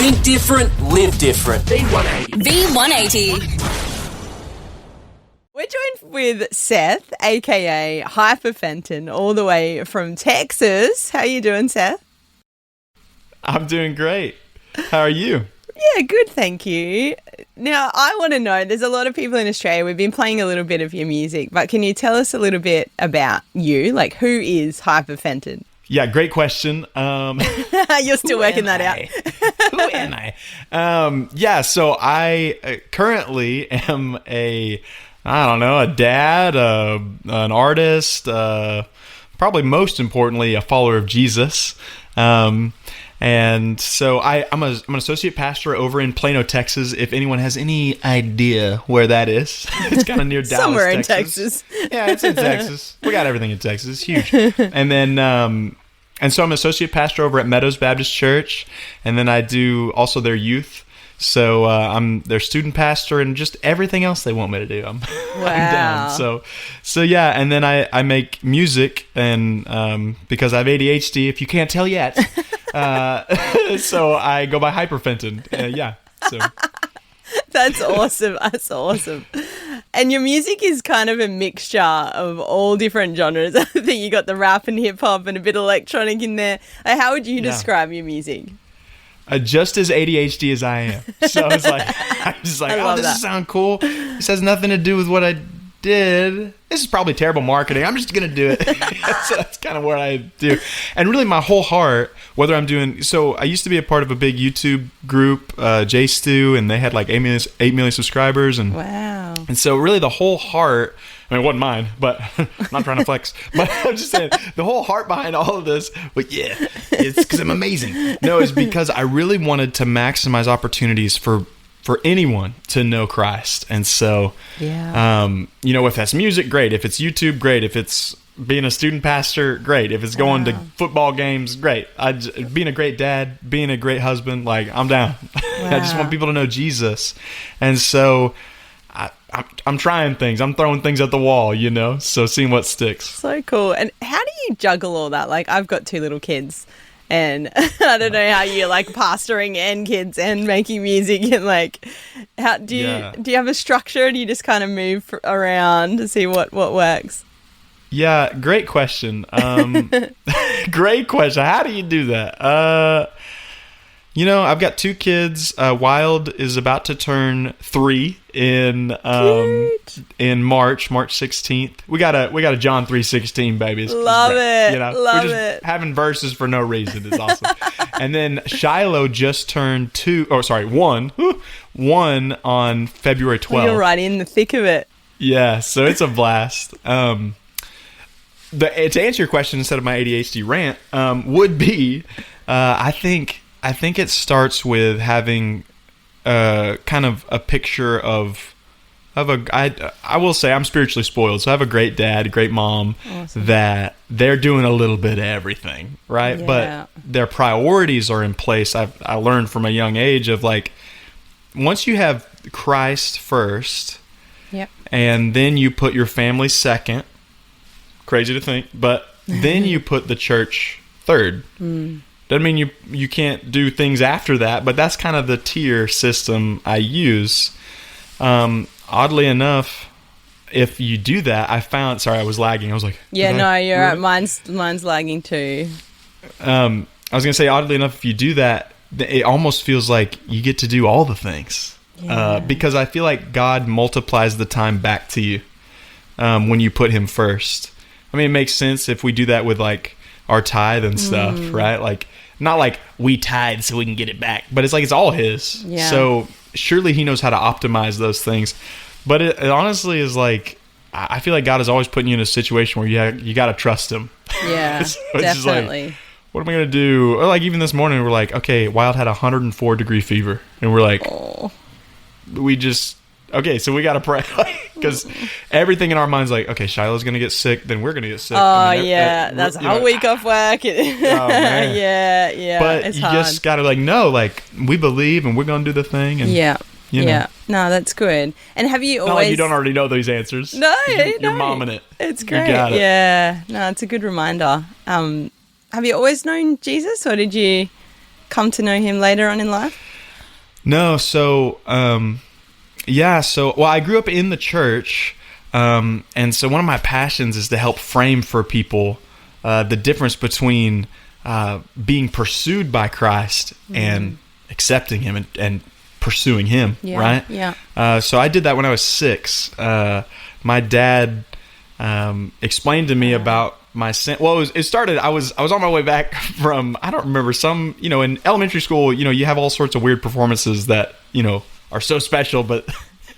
Think different, live different. B180. B180. We're joined with Seth, aka Hyper Fenton, all the way from Texas. How you doing, Seth? I'm doing great. How are you? Yeah, good, thank you. Now, I want to know, there's a lot of people in Australia, we've been playing a little bit of your music, but can you tell us a little bit about you? Like, who is Hyper Fenton? Yeah, great question. You're still working that out. Who am I? So I currently am a dad, an artist, probably most importantly, a follower of Jesus. And so I'm an associate pastor over in Plano, Texas. If anyone has any idea where that is, it's kind of near Dallas, somewhere in Texas. Texas. Yeah, it's in Texas. We got everything in Texas. It's huge. And then, and so I'm an associate pastor over at Meadows Baptist Church. And then I do also their youth. So I'm their student pastor and just everything else they want me to do. I'm down. So yeah, and then I make music, and because I have ADHD, if you can't tell yet, so I go by Hyper Fenton. So That's awesome. That's awesome. And your music is kind of a mixture of all different genres. I think you got the rap and hip hop and a bit of electronic in there. How would you describe your music? Just as ADHD as I am. So I was like, this sounds cool. This has nothing to do with what I did. This is probably terrible marketing. I'm just going to do it. So that's kind of what I do. And really my whole heart, whether I'm doing, so I used to be a part of a big YouTube group, J Stu, and they had like 8 million subscribers. And, wow. And so really the whole heart, I mean, it wasn't mine, but I'm not trying to flex. But I'm just saying, the whole heart behind all of this, but yeah, it's because I'm amazing. No, it's because I really wanted to maximize opportunities for anyone to know Christ. And so, if that's music, great. If it's YouTube, great. If it's being a student pastor, great. If it's going to football games, great. Being a great dad, being a great husband, like, I'm down. Wow. I just want people to know Jesus. And so I'm trying things. I'm throwing things at the wall, so seeing what sticks. So cool. And how do you juggle all that? Like, I've got 2 little kids, and I don't know how you're like pastoring and kids and making music, and like, how do you have a structure? Or do you just kind of move around to see what works? Yeah, great question. Great question. How do you do that? I've got 2 kids. Wild is about to turn 3 in March 16th. We got a John 3:16 baby. Love it. We're just having verses for no reason. It's awesome. And then Shiloh just turned 1 on February 12th. You're right in the thick of it. Yeah, so it's a blast. To answer your question instead of my ADHD rant, would be I think it starts with having kind of a picture of I will say I'm spiritually spoiled, so I have a great dad, a great mom, awesome, that they're doing a little bit of everything, right? Yeah. But their priorities are in place. I learned from a young age of like, once you have Christ first, and then you put your family second, crazy to think, but then you put the church third. Doesn't mean you can't do things after that, but that's kind of the tier system I use. Oddly enough, if you do that, I found... Sorry, I was lagging. I was like... Yeah, no, you're right. Mine's lagging too. I was going to say, oddly enough, if you do that, it almost feels like you get to do all the things. Because I feel like God multiplies the time back to you when you put him first. I mean, it makes sense if we do that with like our tithe and stuff, right? Like, not like we tithe so we can get it back, but it's like it's all his. Yeah. So surely he knows how to optimize those things. But it honestly is like, I feel like God is always putting you in a situation where you got to trust him. Yeah, so definitely. Like, what am I going to do? Or like even this morning, we're like, okay, Wild had 104-degree fever. And we're like, so we got to pray. Because everything in our mind's like, okay, Shiloh's going to get sick, then we're going to get sick. That's a whole week off work. Oh, man. Yeah. But it's hard. Just got to we believe and we're going to do the thing. And, No, that's good. And have you always... Not like you don't already know these answers. No, You're momming it. It's great. You got it. Yeah. No, it's a good reminder. Have you always known Jesus, or did you come to know him later on in life? No, so well, I grew up in the church, and so one of my passions is to help frame for people the difference between being pursued by Christ and accepting Him and pursuing Him, right? Yeah. So I did that when I was 6. My dad explained to me about my sin. Well, it started. I was on my way back from, I don't remember, some, in elementary school, you have all sorts of weird performances that are so special, but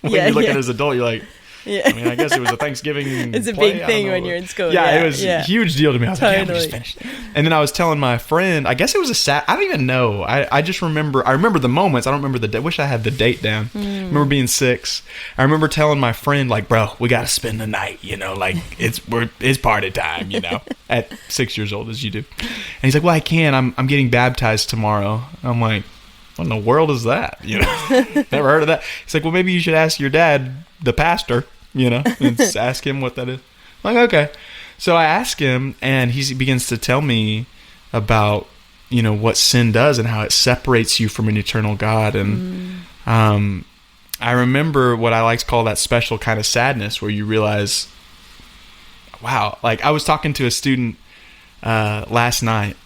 when you look at it as an adult, you're like, I mean, I guess it was a Thanksgiving It's a play, big thing when you're in school. Yeah, it was a huge deal to me. I was like, we Totally. just finished. And then I was telling my friend, I guess it was I don't even know. I just remember, I remember the moments. I don't remember the day. I wish I had the date down. I remember being 6. I remember telling my friend, like, bro, we got to spend the night, like it's party time, at 6 years old, as you do. And he's like, well, I can. I'm getting baptized tomorrow. I'm like, what in the world is that? Never heard of that. He's like, well, maybe you should ask your dad, the pastor, and just ask him what that is. I'm like, okay. So I ask him, and he begins to tell me about, what sin does and how it separates you from an eternal God. And I remember what I like to call that special kind of sadness where you realize, wow, like I was talking to a student last night,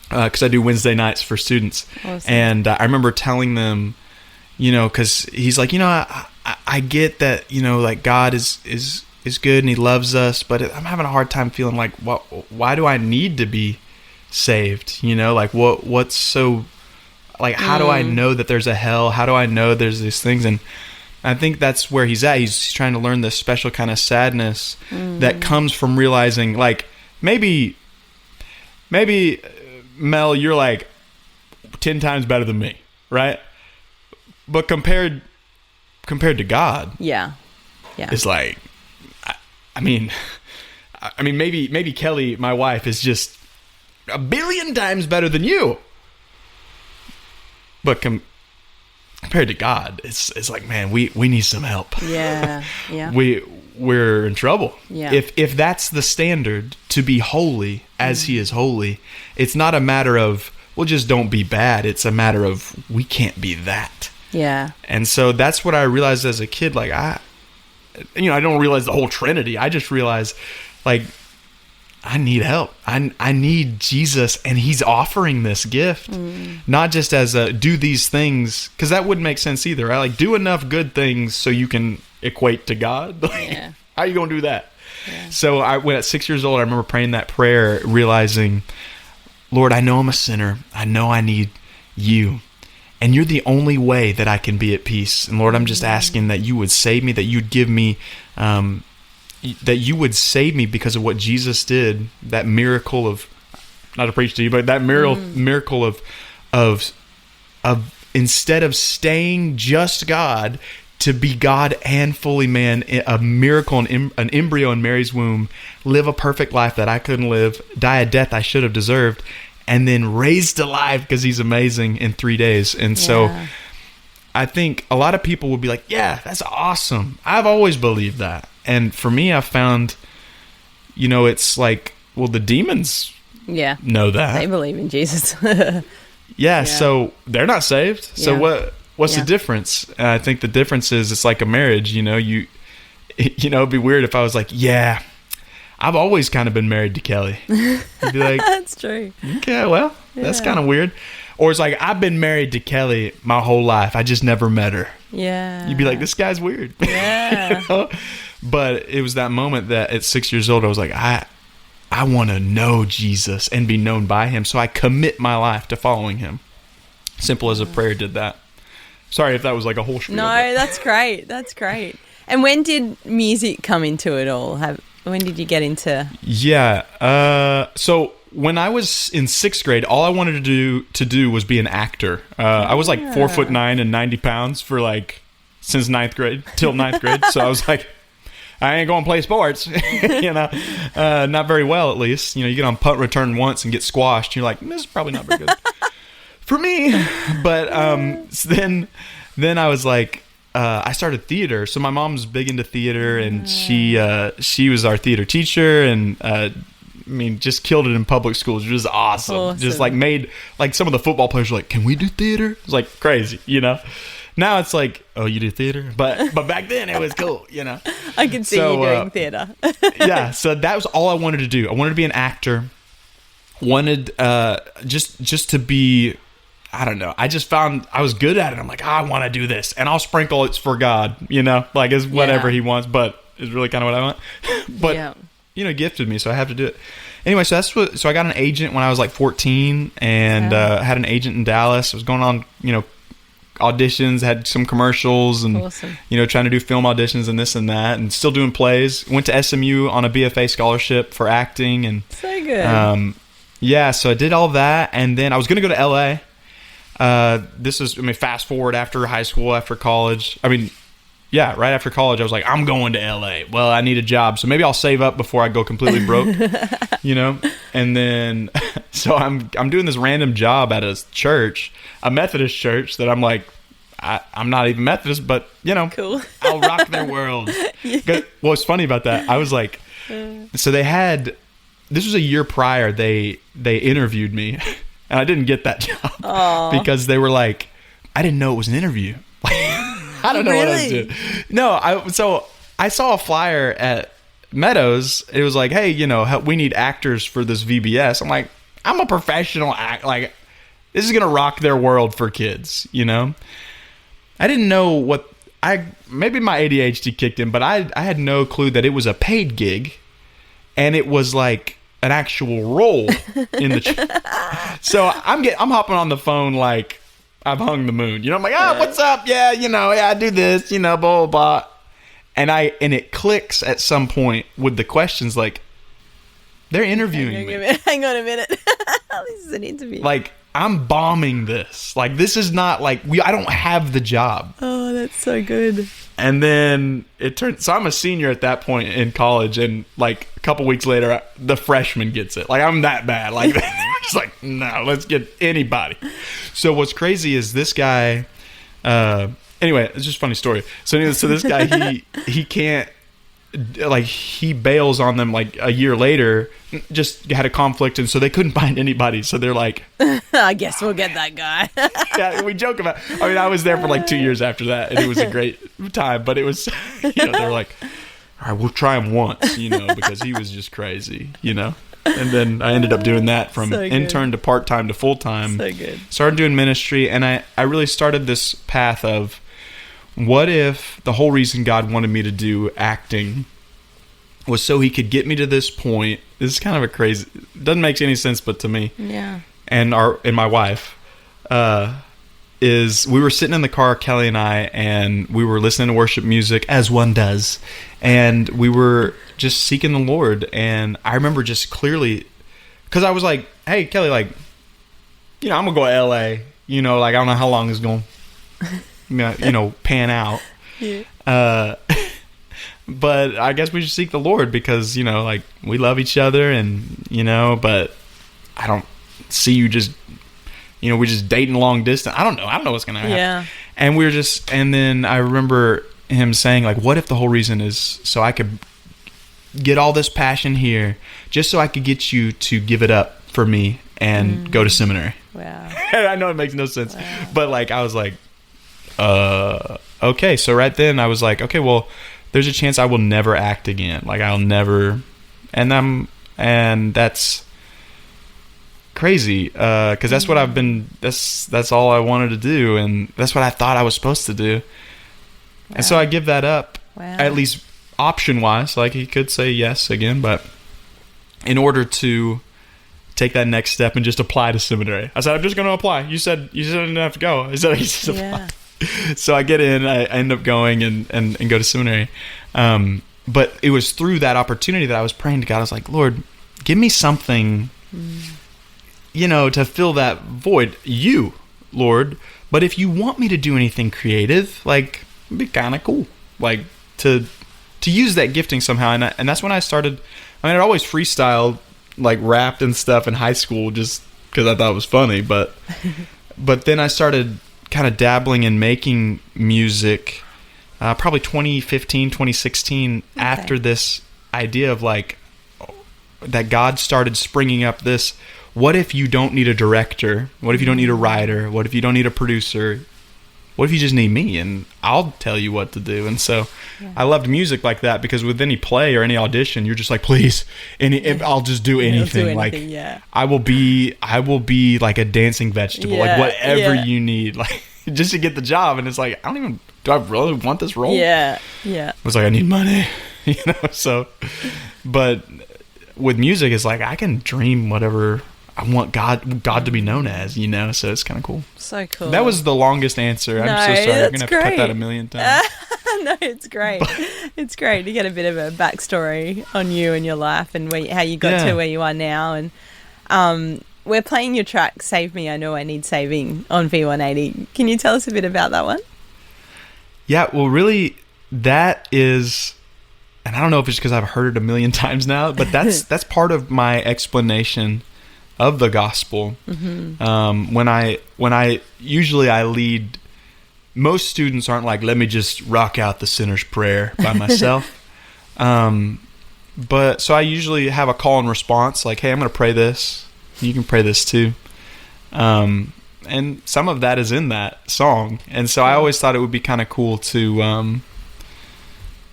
because I do Wednesday nights for students. Awesome. And I remember telling them, because he's like, I get that, like God is good and He loves us, but I'm having a hard time feeling like, why do I need to be saved? Like what's so, like, how do I know that there's a hell? How do I know there's these things? And I think that's where he's at. He's trying to learn this special kind of sadness that comes from realizing, like, maybe Mel, you're like 10 times better than me, right? But compared to God, yeah, it's like, I mean, maybe Kelly, my wife, is just a billion times better than you. But compared to God, it's like, man, we need some help. Yeah. We're in trouble. Yeah. If that's the standard, to be holy as He is holy, it's not a matter of, well, just don't be bad. It's a matter of, we can't be that. Yeah. And so that's what I realized as a kid. Like, I don't realize the whole Trinity. I just realized, like, I need help. I need Jesus, and He's offering this gift, not just as a do these things, because that wouldn't make sense either. Right? Like, do enough good things so you can equate to God. Like, how are you going to do that? Yeah. So when at 6 years old, I remember praying that prayer, realizing, Lord, I know I'm a sinner. I know I need You. And You're the only way that I can be at peace. And Lord, I'm just asking that You would save me, that You'd give me, that You would save me because of what Jesus did, that miracle of, not to preach to you, but that miracle of instead of staying just God, to be God and fully man, a miracle, an embryo in Mary's womb, live a perfect life that I couldn't live, die a death I should have deserved, and then raised to life because He's amazing in 3 days. And so I think a lot of people would be like, yeah, that's awesome. I've always believed that. And for me, I've found, it's like, well, the demons know that. They believe in Jesus. So they're not saved. So what's the difference? And I think the difference is, it's like a marriage. It'd be weird if I was like, yeah, I've always kind of been married to Kelly. You'd be like, that's true. Okay, well, that's kind of weird. Or it's like, I've been married to Kelly my whole life. I just never met her. Yeah. You'd be like, this guy's weird. Yeah. But it was that moment that at 6 years old, I was like, I want to know Jesus and be known by Him. So I commit my life to following Him. Simple as a prayer did that. Sorry if that was like a whole spiel. No, that's great. That's great. And when did music come into it all? When did you get into? Yeah. So when I was in 6th grade, all I wanted to do was be an actor. I was like 4'9" and 90 pounds for like since 9th grade till 9th grade. So I was like, I ain't going to play sports, not very well, at least. You get on punt return once and get squashed. You're like, this is probably not very good for me. But so then I was like, I started theater. So my mom's big into theater, and she was our theater teacher, and mean, just killed it in public schools. It was awesome. Just like made, like some of the football players were like, can we do theater? It's like crazy, you know? Now it's like, oh, you do theater? But back then it was cool, you know? I can see you doing theater. Yeah, so that was all I wanted to do. I wanted to be an actor. Wanted just to be, I don't know. I just found I was good at it. I'm like, I want to do this. And I'll sprinkle it's for God, you know? Like, it's whatever he wants, but it's really kind of what I want. But, you know, gifted me, so I have to do it. Anyway, so so I got an agent when I was like 14 and had an agent in Dallas. I was going on, you know, auditions, had some commercials and, you know, trying to do film auditions and this and that, and still doing plays. Went to SMU on a BFA scholarship for acting. And so good. Yeah, so I did all that, and then I was going to go to LA. This is, I mean, fast forward after high school, after college. I mean, yeah, right after college, I was like, I'm going to LA. Well, I need a job, so maybe I'll save up before I go completely broke, you know? And then, so I'm doing this random job at a church, a Methodist church that I'm like, I'm not even Methodist, but, you know, cool. I'll rock their world. What's funny about that, I was like, so they had, this was a year prior, they interviewed me, and I didn't get that job because they were like, I didn't know it was an interview. I don't know what I was doing. No, so I saw a flyer at Meadows. It was like, hey, you know, we need actors for this VBS. I'm like, I'm a professional act. Like, this is gonna rock their world for kids, you know. I didn't know maybe my ADHD kicked in, but I had no clue that it was a paid gig, and it was like an actual role in the. So I'm hopping on the phone like I've hung the moon, you know. I'm like, what's up? Yeah, you know, I do this, you know, blah blah blah, and it clicks at some point with the questions like, they're interviewing me. Hang on a minute. This is an interview. Like, I'm bombing this. Like, this is not like I don't have the job. Oh, that's so good. And then so I'm a senior at that point in college, and like a couple weeks later, the freshman gets it. Like, I'm that bad. Like, it's like, no, let's get anybody. So what's crazy is this guy, anyway, it's just a funny story. So anyway, so this guy, he can't, like, he bails on them like a year later, just had a conflict, and so they couldn't find anybody, so they're like, I guess we'll get that guy. Yeah, we joke about, I mean, I was there for like 2 years after that, and it was a great time, but it was, you know, they're like, all right, we'll try him once, you know, because he was just crazy, you know. And then I ended up doing that from intern to part-time to full-time. So good. Started doing ministry, and I really started this path of, what if the whole reason God wanted me to do acting was so he could get me to this point? This is kind of a crazy, doesn't make any sense, but to me, yeah, and my wife, is we were sitting in the car, Kelly and I, and we were listening to worship music, as one does, and we were just seeking the Lord. And I remember just clearly, because I was like, hey, Kelly, like, you know, I'm gonna go to LA, you know, like, I don't know how long it's going you know, pan out. Yeah. But I guess we should seek the Lord, because, you know, like, we love each other, and, you know, but I don't see you just, you know, we're just dating long distance. I don't know what's going to happen. Yeah. And and then I remember him saying, like, what if the whole reason is so I could get all this passion here, just so I could get you to give it up for me and go to seminary. Wow. I know it makes no sense. Wow. But, like, I was like, okay. So right then I was like, okay, well, there's a chance I will never act again. Like, I'll never, and that's crazy, because that's what I've been, that's all I wanted to do, and that's what I thought I was supposed to do. Wow. And so I give that up, at least option wise. Like, he could say yes again, but in order to take that next step and just apply to seminary, I said, I'm just going to apply. You said I didn't have to go. I said, I just apply. So I get in, I end up going and go to seminary. But it was through that opportunity that I was praying to God. I was like, Lord, give me something, you know, to fill that void. You, Lord. But if you want me to do anything creative, like, it'd be kind of cool. Like, to use that gifting somehow. And that's when I started. I mean, I'd always freestyled, like, rapped and stuff in high school just because I thought it was funny. But then I started kind of dabbling in making music probably 2015, 2016, after this idea of, like, that God started springing up this, what if you don't need a director? What if you don't need a writer? What if you don't need a producer? What if you just need me and I'll tell you what to do? And so I loved music like that, because with any play or any audition, you're just like, please, I'll just do anything. Like, I will be like a dancing vegetable, like whatever you need, like just to get the job. And it's like, do I really want this role? Yeah. I was like, I need money, so, but with music, it's like, I can dream whatever I want God to be known as, so it's kind of cool. So cool. That was the longest answer. I'm so sorry. You're going to have to cut that 1,000,000 times. No, it's great. It's great to get a bit of a backstory on you and your life and how you got to where you are now. And we're playing your track, Save Me, I Know I Need Saving, on V180. Can you tell us a bit about that one? Yeah, well, really, that is... And I don't know if it's because I've heard it 1,000,000 times now, but that's part of my explanation of the gospel. Mm-hmm. When I usually lead, most students aren't like, let me just rock out the sinner's prayer by myself. But so I usually have a call and response, like, hey, I'm going to pray this. You can pray this too. And some of that is in that song. And so I always thought it would be kind of cool to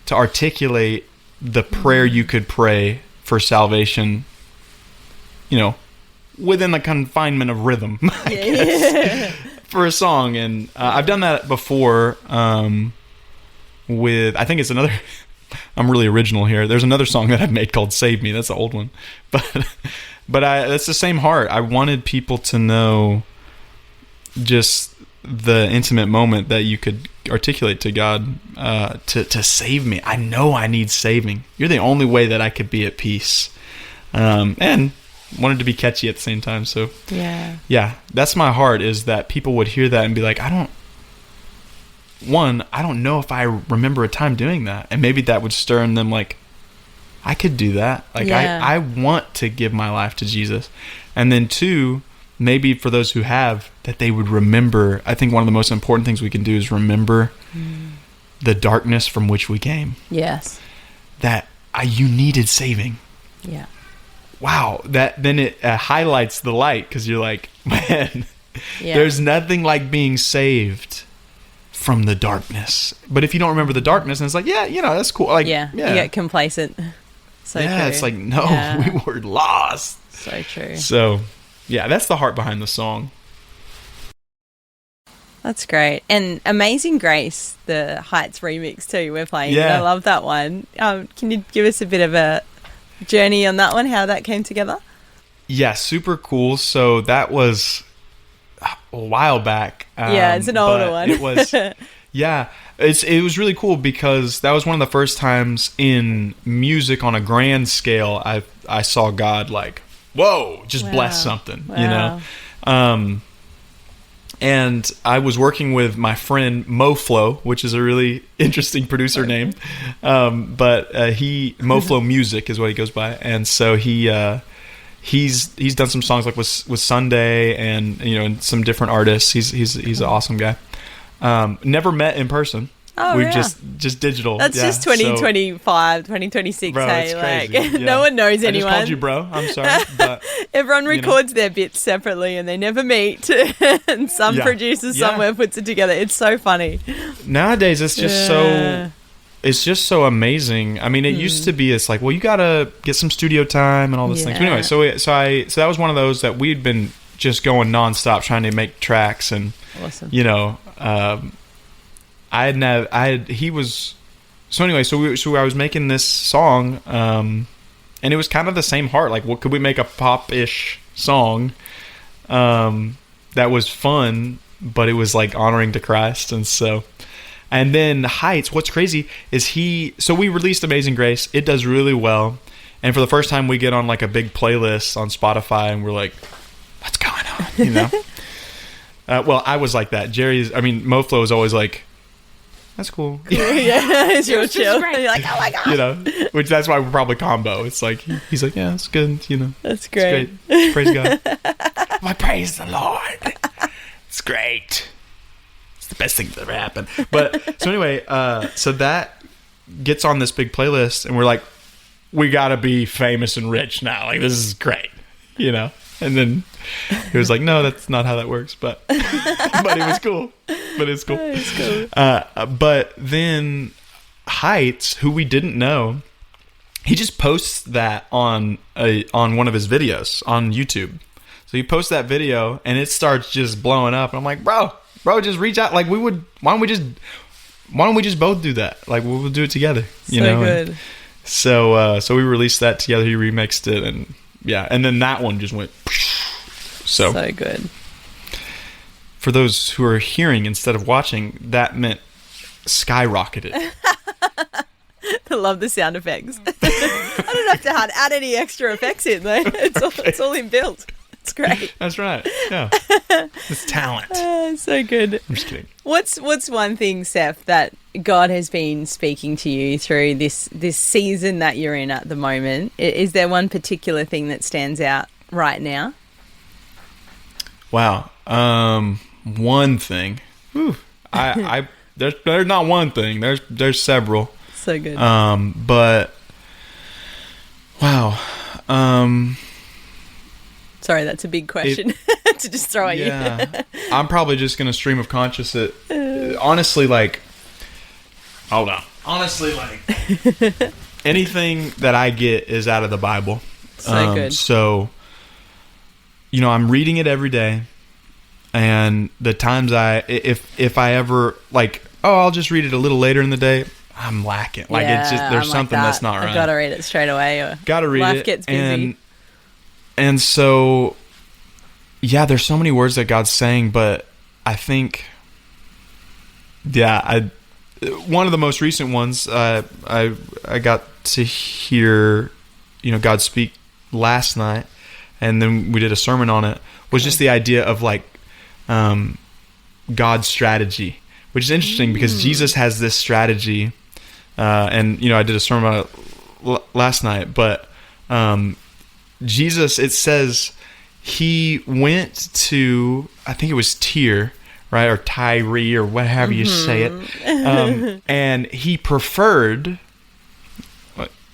articulate the prayer you could pray for salvation, within the confinement of rhythm, for a song. And I've done that before with, I think it's another, I'm really original here. There's another song that I've made called Save Me. That's the old one. But that's the same heart. I wanted people to know just the intimate moment that you could articulate to God, to save me. I know I need saving. You're the only way that I could be at peace. And wanted to be catchy at the same time. So yeah, that's my heart, is that people would hear that and be like, I don't know if I remember a time doing that. And maybe that would stir in them, like, I could do that. Like, I want to give my life to Jesus. And then 2, maybe for those who have, that they would remember. I think one of the most important things we can do is remember the darkness from which we came. Yes. That you needed saving. Yeah. Wow, then it highlights the light, because you're like, man, there's nothing like being saved from the darkness. But if you don't remember the darkness, and it's like, that's cool. Like, you get complacent. So true. It's like, no, we were lost. So true. So, that's the heart behind the song. That's great. And Amazing Grace, the Heights remix too, we're playing. I love that one. Can you give us a bit of a journey on that one, how that came together? Yeah, super cool. So that was a while back. It's an older one. It was, it was really cool, because that was one of the first times in music on a grand scale I saw God, like, whoa, just bless something, and I was working with my friend MoFlo, which is a really interesting producer name. But MoFlo Music is what he goes by. And so he's done some songs like with Sunday and some different artists. He's an awesome guy. Never met in person. Oh, We've just digital. That's just 2025, 2026. Bro, hey, it's crazy. No one knows anyone. I just called you, bro. I'm sorry, but everyone records their bits separately and they never meet. And some producer somewhere puts it together. It's so funny. Nowadays, it's just it's just so amazing. I mean, it used to be, it's like, well, you gotta get some studio time and all those things. But anyway, so that was one of those that we'd been just going nonstop trying to make tracks, and awesome. So I was making this song, and it was kind of the same heart. Like, what could we make a pop-ish song that was fun, but it was like honoring to Christ? And then Heights, what's crazy is we released Amazing Grace. It does really well. And for the first time, we get on like a big playlist on Spotify, and we're like, what's going on? Well, I was like that. MoFlo was always like, that's cool. It's real chill. You're like, oh my God. Which that's why we're probably combo. It's like, he's like, yeah, it's good. That's great. It's great. Praise God. I praise the Lord. It's great. It's the best thing that's ever happened. But so anyway, so that gets on this big playlist, and we're like, we got to be famous and rich now. Like, this is great, you know? And then he was like, no, that's not how that works. But but it was cool. But it's cool. It's cool. But then Heights, who we didn't know, he just posts that on one of his videos on YouTube. So he posts that video and it starts just blowing up. And I'm like, bro, just reach out. Like, why don't we just both do that? Like, we'll do it together. You know? Good. And so we released that together. He remixed it, and yeah, and then that one just went. So good. For those who are hearing instead of watching, that meant skyrocketed. I love the sound effects. I don't have to add any extra effects in though. It's all inbuilt. It's great. That's right. Yeah, it's talent. So good. I'm just kidding. What's one thing, Seth, that God has been speaking to you through this season that you're in at the moment? Is there one particular thing that stands out right now? Wow. One thing. Whew. There's not one thing. There's several. So good. But wow. Sorry, that's a big question to just throw at you. I'm probably just gonna stream of conscious it. Honestly, like, hold on. Honestly, like, anything that I get is out of the Bible. So good. So, you know, I'm reading it every day, and the times if I ever like, oh, I'll just read it a little later in the day, I'm lacking. Like, it's just, there's something that's not right. I've got to read it straight away. Or gotta read life it. Gets busy. And so, yeah, there's so many words that God's saying, but I think, one of the most recent ones, I got to hear, you know, God speak last night, and then we did a sermon on it, was just the idea of like, God's strategy, which is interesting because Jesus has this strategy, and, you know, I did a sermon on it last night, but, Jesus, it says he went to, I think it was Tyre, right? Or Tyre, or whatever you say it. And he preferred,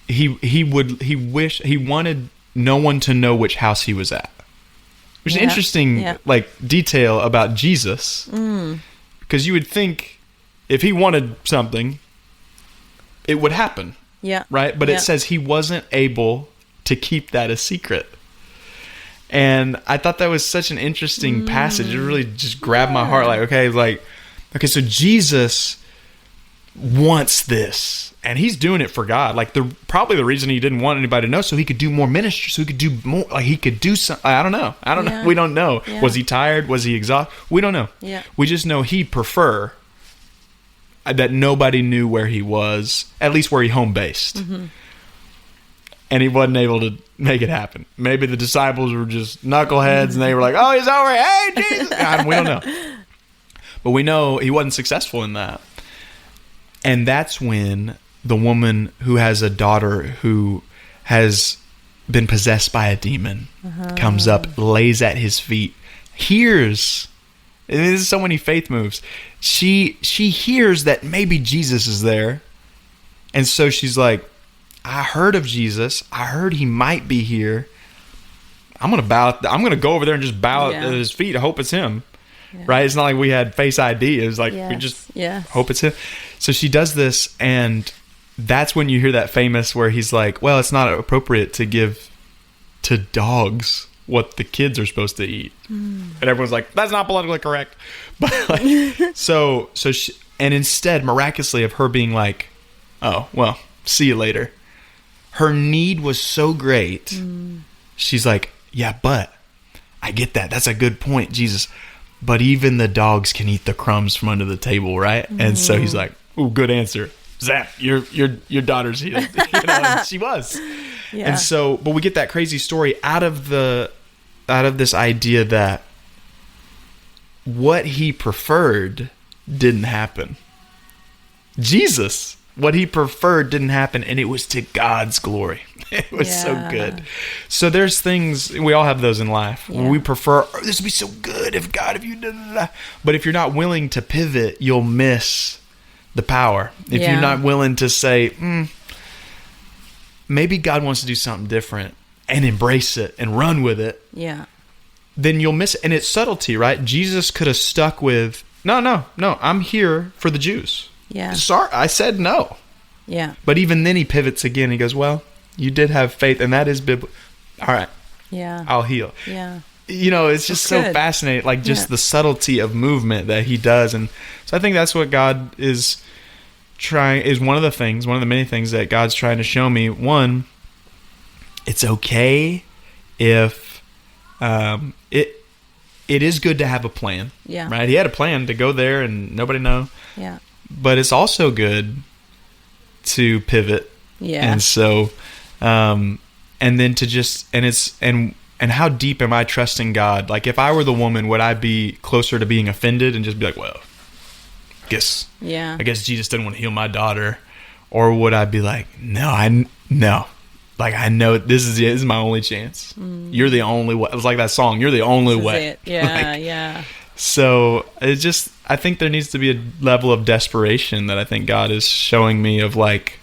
he wanted no one to know which house he was at. Which is interesting, like, detail about Jesus. Because you would think if he wanted something, it would happen. Yeah. Right? But it says he wasn't able to keep that a secret. And I thought that was such an interesting passage. It really just grabbed my heart. Like, okay, so Jesus wants this, and he's doing it for God. Like, probably the reason he didn't want anybody to know, so he could do more ministry, so he could do more, like he could do something. I don't know. We don't know. Yeah. Was he tired? Was he exhausted? We don't know. Yeah. We just know he'd prefer that nobody knew where he was, at least where he home based. Mm-hmm. And he wasn't able to make it happen. Maybe the disciples were just knuckleheads, and they were like, oh, he's over here. Hey, Jesus. We don't know. But we know he wasn't successful in that. And that's when the woman who has a daughter who has been possessed by a demon comes up, lays at his feet, hears. And there's so many faith moves. She hears that maybe Jesus is there. And so she's like, I heard of Jesus. I heard he might be here. I'm going to go over there and just bow at his feet. I hope it's him. Yeah. Right? It's not like we had Face ID. It was like, we just hope it's him. So she does this, and that's when you hear that famous where he's like, well, it's not appropriate to give to dogs what the kids are supposed to eat. And everyone's like, that's not politically correct. But like, so she, and instead, miraculously, of her being like, oh, well, see you later. Her need was so great. She's like, yeah, but I get that. That's a good point, Jesus. But even the dogs can eat the crumbs from under the table, right? And so he's like, ooh, good answer. Zap, your daughter's healed. You know, and she was. Yeah. And so, but we get that crazy story out of this idea that what he preferred didn't happen. Jesus, what he preferred didn't happen, and it was to God's glory. It was so good. So there's things, we all have those in life where we prefer, oh, this would be so good if you da, da, da. But if you're not willing to pivot, you'll miss the power. If you're not willing to say, maybe God wants to do something different and embrace it and run with it. Yeah. Then you'll miss it. And it's subtlety, right? Jesus could have stuck with, no, I'm here for the Jews. Yeah. Sorry, I said no. Yeah. But even then he pivots again. He goes, well, you did have faith, and that is biblical. All right. Yeah. I'll heal. Yeah. It's just so good. fascinating, like just the subtlety of movement that he does. And so I think that's what God is one of the many things that God's trying to show me. One, it's okay if it is good to have a plan. Yeah. Right? He had a plan to go there and nobody know. Yeah. But it's also good to pivot. Yeah. And so and then to just and how deep am I trusting God? Like, if I were the woman, would I be closer to being offended and just be like, well, I guess Jesus didn't want to heal my daughter? Or would I be like, no, like, I know this is my only chance. You're the only way. It's like that song, you're the only way. Yeah, like, yeah. So I think there needs to be a level of desperation that I think God is showing me of, like,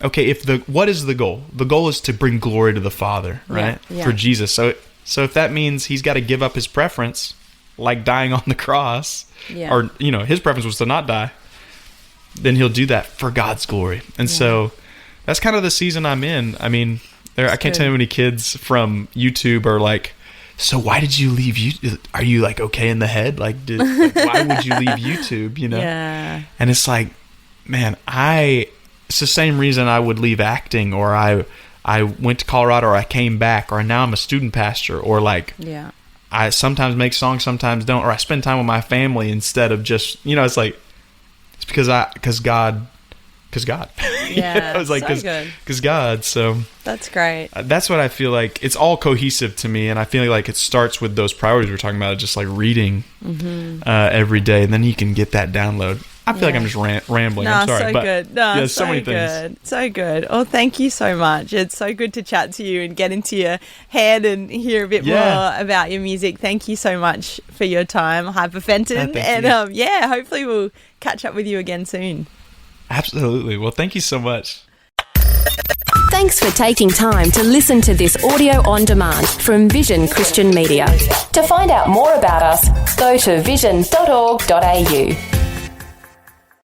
okay, what is the goal? The goal is to bring glory to the Father, right? Yeah. For Jesus. So if that means he's got to give up his preference, like dying on the cross, or his preference was to not die, then he'll do that for God's glory. And so that's kind of the season I'm in. I mean, I can't tell you how many kids from YouTube are like, so why did you leave YouTube? Are you like okay in the head? Like, why would you leave YouTube? Yeah. And it's like, man, it's the same reason I would leave acting, or I went to Colorado, or I came back, or now I'm a student pastor, or like I sometimes make songs, sometimes don't, or I spend time with my family instead of just, it's like, it's because God. Yeah, it's like because God. So that's great. That's what I feel like. It's all cohesive to me, and I feel like it starts with those priorities we're talking about, just like reading every day, and then you can get that download. I feel like I'm just rambling. I'm sorry, so but good. No, so many things. Good. So good. Oh, thank you so much. It's so good to chat to you and get into your head and hear a bit more about your music. Thank you so much for your time, Hyper Fenton. And hopefully we'll catch up with you again soon. Absolutely. Well, thank you so much. Thanks for taking time to listen to this audio on demand from Vision Christian Media. To find out more about us, go to vision.org.au.